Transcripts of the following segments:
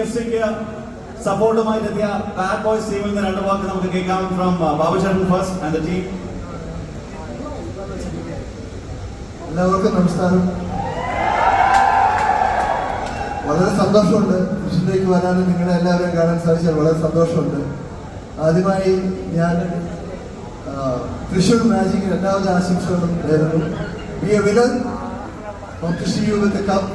എഫ്സിക്ക് സപ്പോർട്ടുമായിട്ടെത്തിയ bad boys ടീമിൽ നിന്ന് രണ്ട് വാക്ക് നമുക്ക് കേൾക്കാം. ഫ്രം ബാബുചേട്ടൻ ഫസ്റ്റ് ആൻഡ് ദ ടീം. എല്ലാവർക്കും നമസ്കാരം. വളരെ സന്തോഷമുണ്ട് കൃഷിയിലേക്ക് വരാനും നിങ്ങളെ എല്ലാവരെയും കാണാൻ സാധിച്ചാൽ വളരെ സന്തോഷമുണ്ട്. ആദ്യമായി ഞാൻ തൃശ്ശൂർ മാജിക്കിന് എല്ലാവരുടെ ആശംസകളും നേരുന്നു. Be a winner. Hope to see you with the cup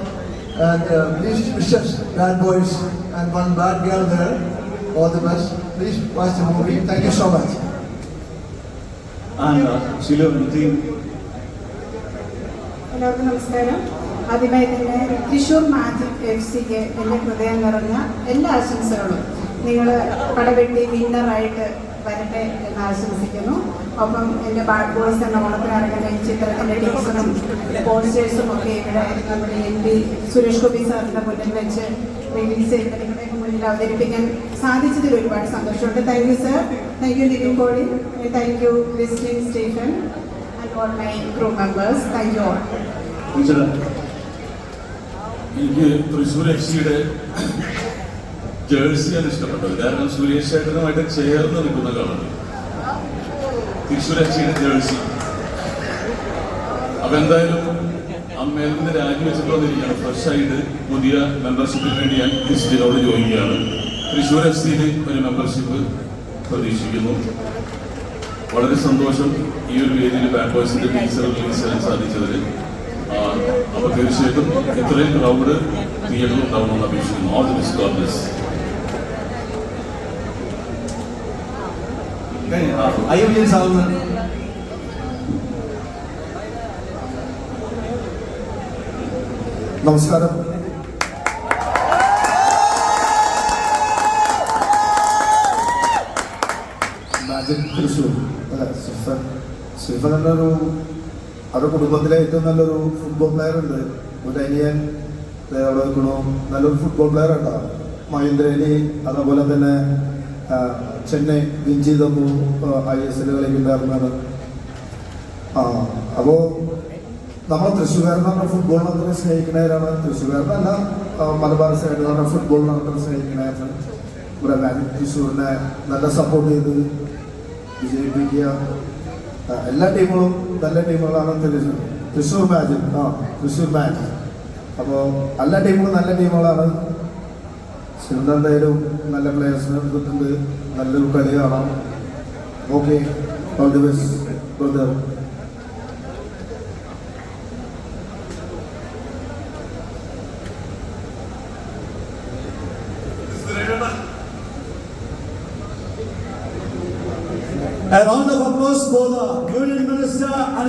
and please wish us bad boys and one bad girl there. All the best. Please watch the movie. Thank you so much. And Shilu and the team. എല്ലാവർക്കും നമസ്കാരം. ആദ്യമായി തന്നെ Thrissur magic എഫ്സിക്ക് എൻ്റെ ഹൃദയം നിറഞ്ഞ എല്ലാ ആശംസകളും. നിങ്ങൾ പടവെട്ടി വിന്നറായിട്ട് വരട്ടെ എന്ന് ആശംസിക്കുന്നു. ഒപ്പം എൻ്റെ ബാഡ് ബോയ്സ് എന്ന ഓണത്തിനിറങ്ങുന്ന ഈ ചിത്രത്തിൻ്റെ ടീച്ചറും പോസ്റ്റേഴ്സും ഒക്കെ ഇവിടെ നമ്മുടെ MP സുരേഷ് ഗോപി സാറിൻ്റെ മുന്നിൽ വെച്ച് റിലീസ് ചെയ്ത് നിങ്ങളുടെ മുന്നിൽ അവതരിപ്പിക്കാൻ സാധിച്ചതിൽ ഒരുപാട് സന്തോഷമുണ്ട്. Thank you sir. Thank you Nivin Koli. Thank you listening station and all my crew members. Thank you all. എനിക്ക് തൃശ്ശൂർ FC-യുടെ ജേഴ്സിയാണ് ഇഷ്ടപ്പെട്ടത്. കാരണം സുരേഷ് ചേട്ടനുമായിട്ട് ചേർന്ന് നിൽക്കുന്ന കാണുന്നത് തൃശ്ശൂർ FC-യുടെ ജേഴ്സി. അപ്പൊ എന്തായാലും അമ്മയിൽ നിന്ന് രാജിവെച്ചിട്ട് വന്നിരിക്കുകയാണ്. ഫ്രഷ് ആയിട്ട് പുതിയ മെമ്പർഷിപ്പിന് വേണ്ടി ഞാൻ ലിസ്റ്റിനോട് ചോദിക്കുകയാണ്. തൃശ്ശൂർ FC-യിൽ ഒരു മെമ്പർഷിപ്പ് പ്രതീക്ഷിക്കുന്നു. വളരെ സന്തോഷം ഈ ഒരു വേദിയിൽ ബാഡ് ബോയ്സിന്റെ ടീച്ചർ റിലീസ് ചെയ്യാൻ സാധിച്ചതിൽ. അപ്പൊ തീർച്ചയായിട്ടും ഇത്രയും ക്രൗഡ് തിയേറ്ററിൽ ഉണ്ടാവണമെന്ന് അപേക്ഷിക്കുന്നു. All the best. God bless. നമസ്കാരം. മാജിക് തൃശ്ശൂർ അല്ല, സിഫൻ എന്നൊരു അവരുടെ കുടുംബത്തിലെ ഏറ്റവും നല്ലൊരു ഫുട്ബോൾ പ്ലെയർ ഉണ്ട്. ഒരു അനിയൻ അവിടെ വെക്കണോ, നല്ലൊരു ഫുട്ബോൾ പ്ലെയർ ഉണ്ടാവും. മഹേന്ദ്രേലി, അതേപോലെ തന്നെ ചെന്നൈ വിഞ്ചി തന്നു ISL കളിക്കുണ്ടായിരുന്നാണ്. അപ്പോൾ നമ്മൾ തൃശ്ശൂർകാരെന്ന് പറഞ്ഞാൽ ഫുട്ബോളിനെ അത്ര സ്നേഹിക്കുന്നവരാണ്. തൃശ്ശൂർകാരനല്ല, മലബാർ സൈഡ് പറഞ്ഞാൽ ഫുട്ബോളിനെ അത്ര സ്നേഹിക്കുന്നവരാണ്. ഇവിടെ മാജിക് തൃശ്ശൂരിനെ നല്ല സപ്പോർട്ട് ചെയ്ത് വിജയിപ്പിക്കുക. എല്ലാ ടീമുകളും നല്ല ടീമുകളാണ്. Thrissur magic Thrissur magic. അപ്പോൾ എല്ലാ ടീമുകളും നല്ല ടീമുകളാണ്. എന്തായാലും നല്ല പ്ലേയേഴ്സിനെ എടുത്തിട്ടുണ്ട്. നല്ലൊരു കളി കാണാം. Okay, all the best brother. A round of applause for the Union Minister and